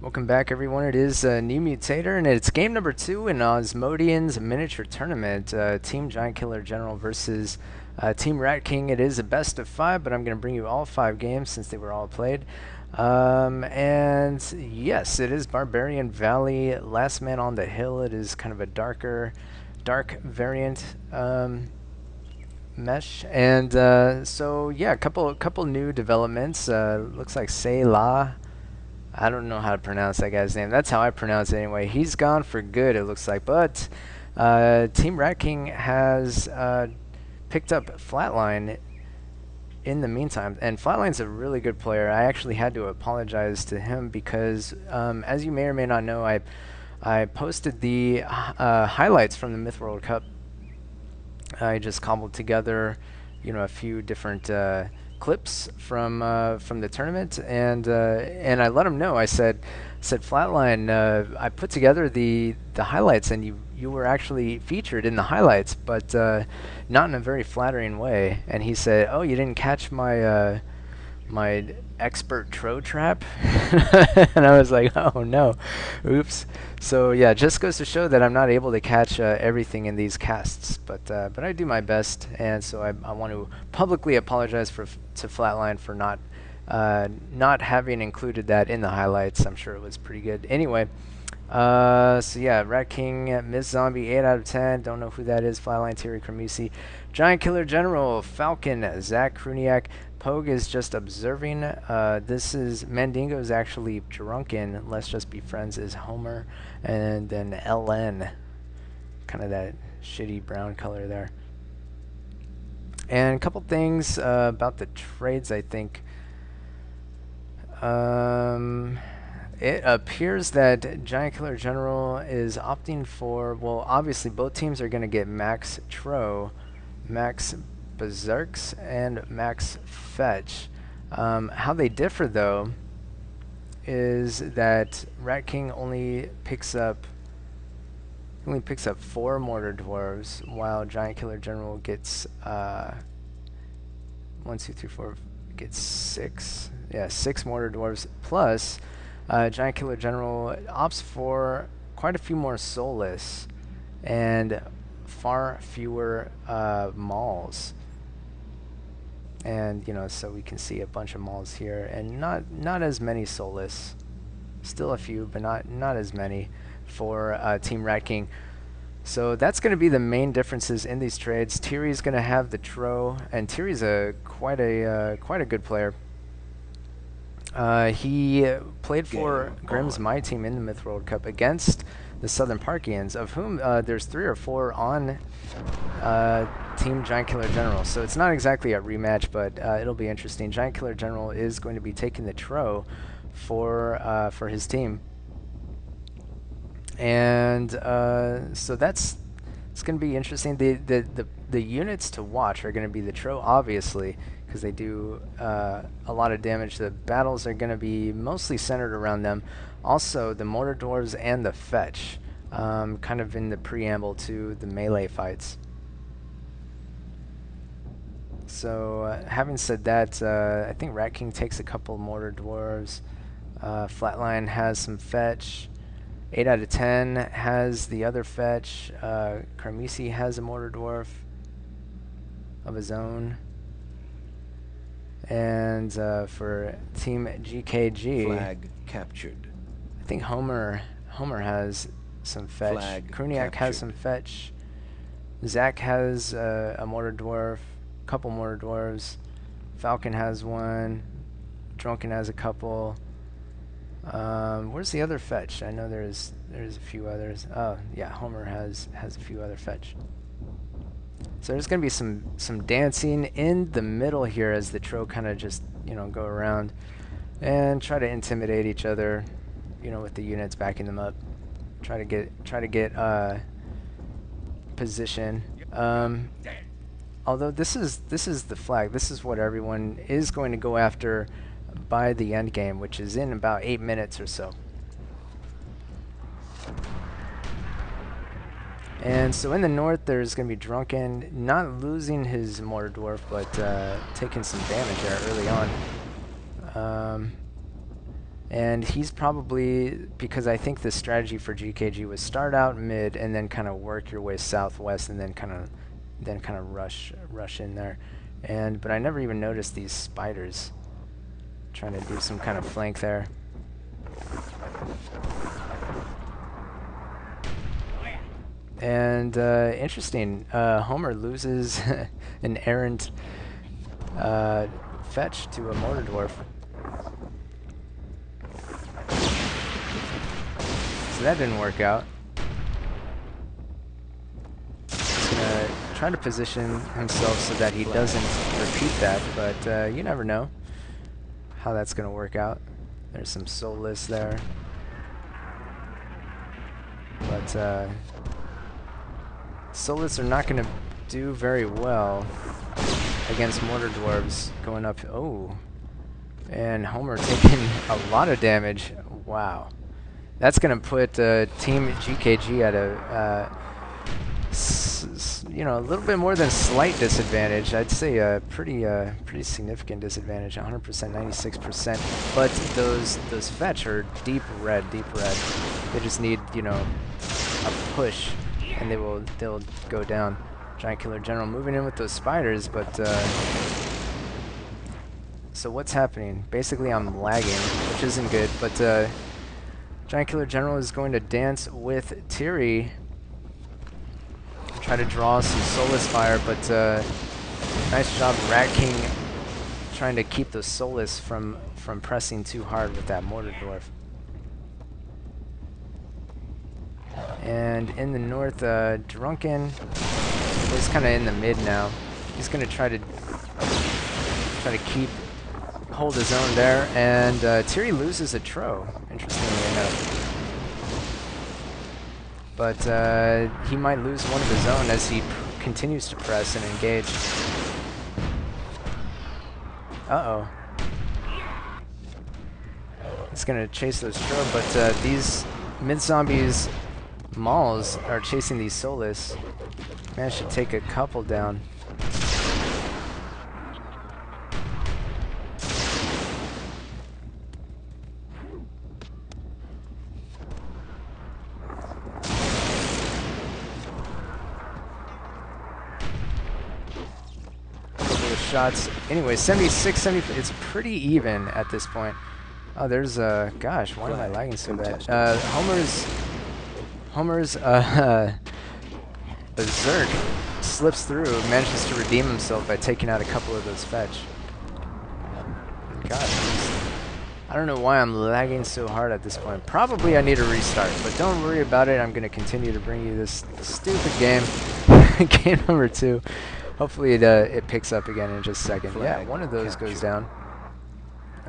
Welcome back, everyone. It is NewMutator, and it's game number 2 in Osmodian's miniature tournament. Team Giant Killer General versus Team Ratking. It is a best of 5, but I'm going to bring you all 5 games since they were all played. And yes, it is Barbarian Valley, Last Man on the Hill. It is kind of a dark variant mesh. And so yeah, a couple new developments. Looks like Say La. I don't know how to pronounce that guy's name. That's how I pronounce it anyway. He's gone for good, it looks like. But Team Ratking has picked up Flatline in the meantime. And Flatline's a really good player. I actually had to apologize to him because, as you may or may not know, I posted the highlights from the Myth World Cup. I just cobbled together, a few different clips from the tournament, and I let him know. I said Flatline, I put together the highlights, and you were actually featured in the highlights, but not in a very flattering way. And he said, "Oh, you didn't catch my my expert tro trap?" And I was like, "Oh no, oops." So yeah, just goes to show that I'm not able to catch everything in these casts, but I do my best, and so I want to publicly apologize to Flatline for not having included that in the highlights. I'm sure it was pretty good. Anyway, so yeah, Ratking, Miss Zombie, 8 out of 10. Don't know who that is. Flatline, Thierry Cremisi, Giant Killer General, Falcon, Zach Kruniak. Pogue is just observing. This is Mandingo is actually drunken. Let's just be friends is Homer, and then LN, kind of that shitty brown color there. And a couple things about the trades, I think. It appears that Giant Killer General is opting for, well, obviously both teams are going to get Max Tro, Max Berserks, and Max Fetch. How they differ, though, is that Rat King only picks up 4 Mortar Dwarves, while Giant Killer General gets 1, 2, 3, 4, gets 6. Yeah, 6 Mortar Dwarves plus. Giant Killer General opts for quite a few more Soulless and far fewer mauls. And so we can see a bunch of mauls here, and not as many Soulless. Still a few, but not as many for Team Rat King. So that's going to be the main differences in these trades. Thierry's going to have the Tro, and Thierry's quite a good player. He played for Grimm's My Team in the Myth World Cup against the Southern Parkians, of whom there's 3 or 4 on Team Giant Killer General. So it's not exactly a rematch, but it'll be interesting. Giant Killer General is going to be taking the Tro for his team. And so it's going to be interesting. The units to watch are going to be the Tro, obviously, because they do a lot of damage. The battles are going to be mostly centered around them. Also, the Mortar Dwarves and the Fetch, kind of in the preamble to the melee fights. So, having said that, I think Rat King takes a couple Mortar Dwarves. Flatline has some Fetch. 8 out of 10 has the other Fetch. Cremisi has a Mortar Dwarf of his own. And for Team GKG, flag captured. I think Homer has some Fetch. Flag Kruniak has some Fetch. Zach has a Mortar Dwarf, a couple Mortar Dwarves. Falcon has one. Drunken has a couple. Where's the other Fetch? I know there's a few others. Oh yeah, Homer has a few other Fetch. So there's going to be some dancing in the middle here as the Tro kind of just go around and try to intimidate each other, with the units backing them up. Try to get position. Although this is the flag. This is what everyone is going to go after by the end game, which is in about 8 minutes or so. And so in the north, there's going to be Drunken, not losing his Mortar Dwarf, but taking some damage there early on. And he's probably, because I think the strategy for GKG was start out mid and then kind of work your way southwest and then kind of rush in there. But I never even noticed these spiders. Trying to do some kind of flank there. And interesting, Homer loses an errant fetch to a Mortar Dwarf. So that didn't work out. He's gonna try to position himself so that he doesn't repeat that, but you never know how that's gonna work out. There's some soulless there. But soulless are not gonna do very well against Mortar Dwarves going up. Oh, and Homer taking a lot of damage. Wow. That's going to put Team GKG at a, a little bit more than slight disadvantage. I'd say a pretty significant disadvantage. 100%, 96%. But those fetch are deep red. They just need, a push, and they'll go down. Giant Killer General moving in with those spiders, but so what's happening? Basically, I'm lagging, which isn't good, but. Giant Killer General is going to dance with Tourney. Try to draw some Soulless Fire, but nice job Ratking trying to keep the Soulless from pressing too hard with that Mortar Dwarf. And in the north, Drunken is kind of in the mid now. He's going to try to hold his own there, and Tourney loses a Tro, interestingly enough. But he might lose one of his own as he continues to press and engage. Uh-oh. He's gonna chase those Tro, but these mid-zombies Mauls are chasing these Soulless. Managed to take a couple down. Shots. Anyway, 76, 70. It's pretty even at this point. Oh, there's gosh, why am I lagging so bad? Homer's Berserk slips through, manages to redeem himself by taking out a couple of those fetch. Gosh, I don't know why I'm lagging so hard at this point. Probably I need a restart, but don't worry about it. I'm gonna continue to bring you this stupid game. Game number 2. Hopefully it picks up again in just a second. Yeah, one of those goes down.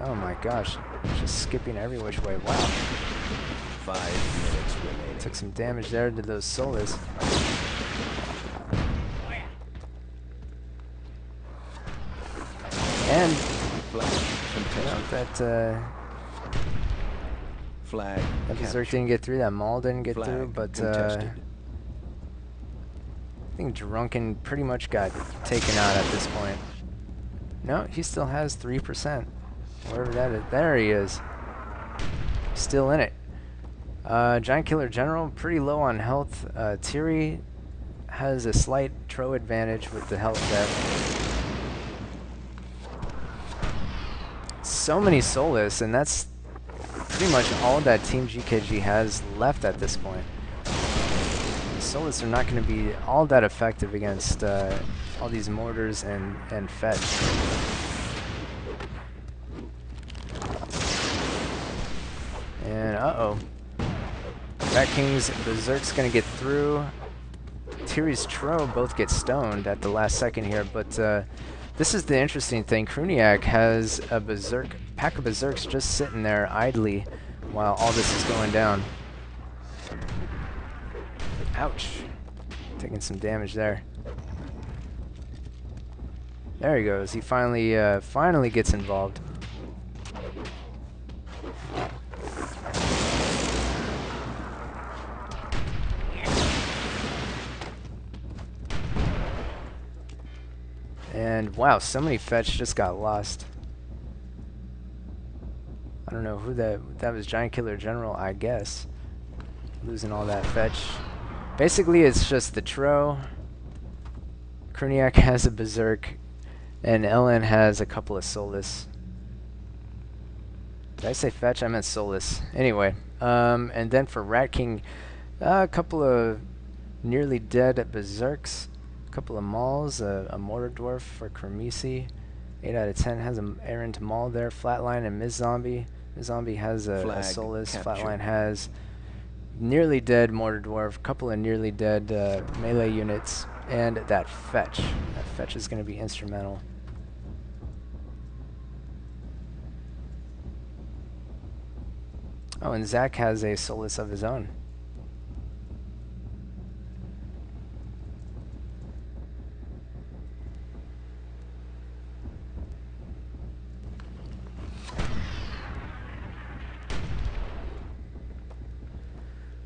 Oh my gosh. Just skipping every which way. Wow. 5 minutes remaining. Took some damage there to those Soulless. And that Berserk didn't get through, that Maul didn't get through, but I think Drunken pretty much got taken out at this point. No, he still has 3%. Wherever that is. There he is. Still in it. Giant Killer General, pretty low on health. Tourney has a slight Tro advantage with the health depth. So many Soulless, and that's pretty much all that Team GKG has left at this point. Soulless are not going to be all that effective against all these mortars and fetch. And uh-oh. Ratking's Berserk's going to get through. Tourney's Tro both get stoned at the last second here, but this is the interesting thing. Kruniak has a pack of Berserks just sitting there idly while all this is going down. Ouch. Taking some damage there. There he goes. He finally gets involved. And wow, so many fetch just got lost. I don't know who that was. Giant Killer General, I guess. Losing all that fetch. Basically, it's just the Tro. Kruniak has a Berserk, and Ellen has a couple of Soulless. Did I say fetch? I meant Soulless. Anyway, and then for Ratking, a couple of nearly dead Berserks, a couple of Mauls, a Mortar Dwarf for Kermisi. 8 out of 10 has an Errant Maul there. Flatline and Miss Zombie. Miss Zombie has a Soulless. Flatline has nearly dead Mortar Dwarf, a couple of nearly dead melee units, and that fetch. That fetch is going to be instrumental. Oh, and Zach has a Soulless of his own.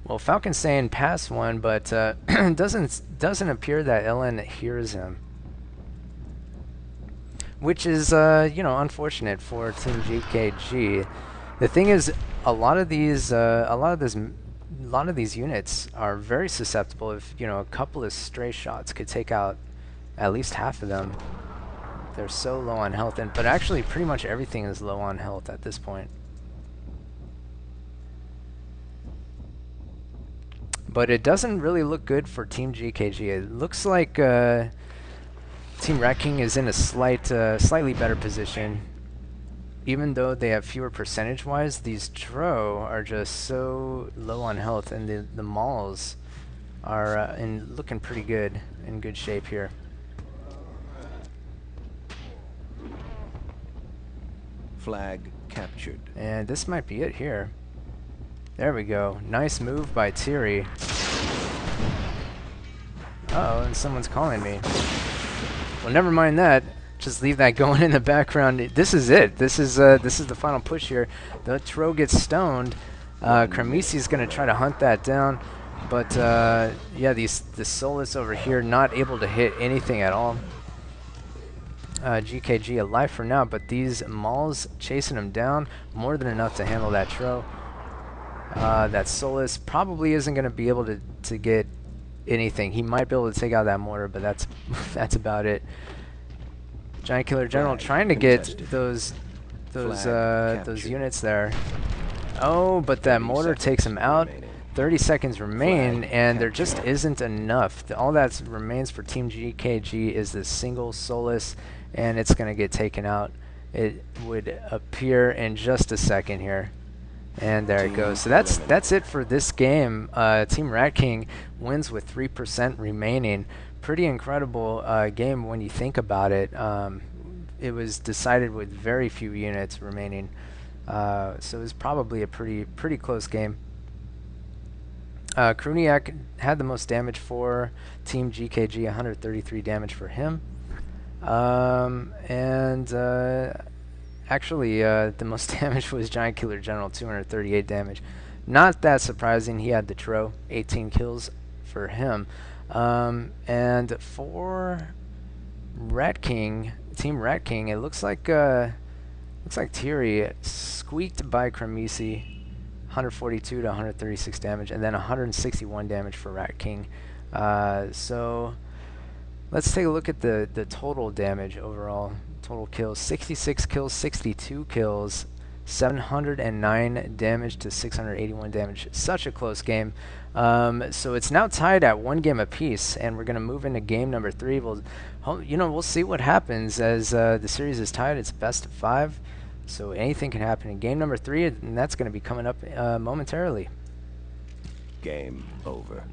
Well, Falcon's saying pass one, but doesn't appear that Ellen hears him, which is you know, unfortunate for Team GKG. The thing is, a lot of these units are very susceptible. If you know, a couple of stray shots could take out at least half of them. They're so low on health, but actually, pretty much everything is low on health at this point. But it doesn't really look good for Team GKG. It looks like Team Ratking is in a slightly better position. Even though they have fewer percentage-wise, these Tro are just so low on health, and the Mauls are looking pretty good, in good shape here. Flag captured. And this might be it here. There we go. Nice move by Thierry. Uh-oh, and someone's calling me. Well, never mind that. Just leave that going in the background. This is it. This is the final push here. The Tro gets stoned. Kermisi's going to try to hunt that down, but yeah, the Soulless over here not able to hit anything at all. GKG alive for now, but these Mauls chasing him down, more than enough to handle that Tro. That Soulless probably isn't going to be able to get anything. He might be able to take out that mortar, but that's about it. Giant Killer General trying to get those units there. Oh, but that mortar takes him out. 30 seconds remain, and there just isn't enough. All that remains for Team GKG is this single Soulless, and it's going to get taken out. It would appear in just a second here. And there it goes. So that's it for this game. Team Ratking wins with 3% remaining. Pretty incredible game when you think about it. It was decided with very few units remaining, so it was probably a pretty close game. Kruniak had the most damage for Team GKG, 133 damage for him, and actually the most damage was Giant Killer General, 238 damage. Not that surprising. He had the Tro, 18 kills for him. And for Ratking, Team Ratking, it looks like Thierry squeaked by Kermisi, 142 to 136 damage, and then 161 damage for Ratking. So let's take a look at the total damage overall. Total kills: 66 kills, 62 kills, 709 damage to 681 damage. Such a close game. So it's now tied at 1 game apiece, and we're going to move into game number 3. We'll see what happens as the series is tied. It's best of 5, so anything can happen in game number 3, and that's going to be coming up momentarily. Game over.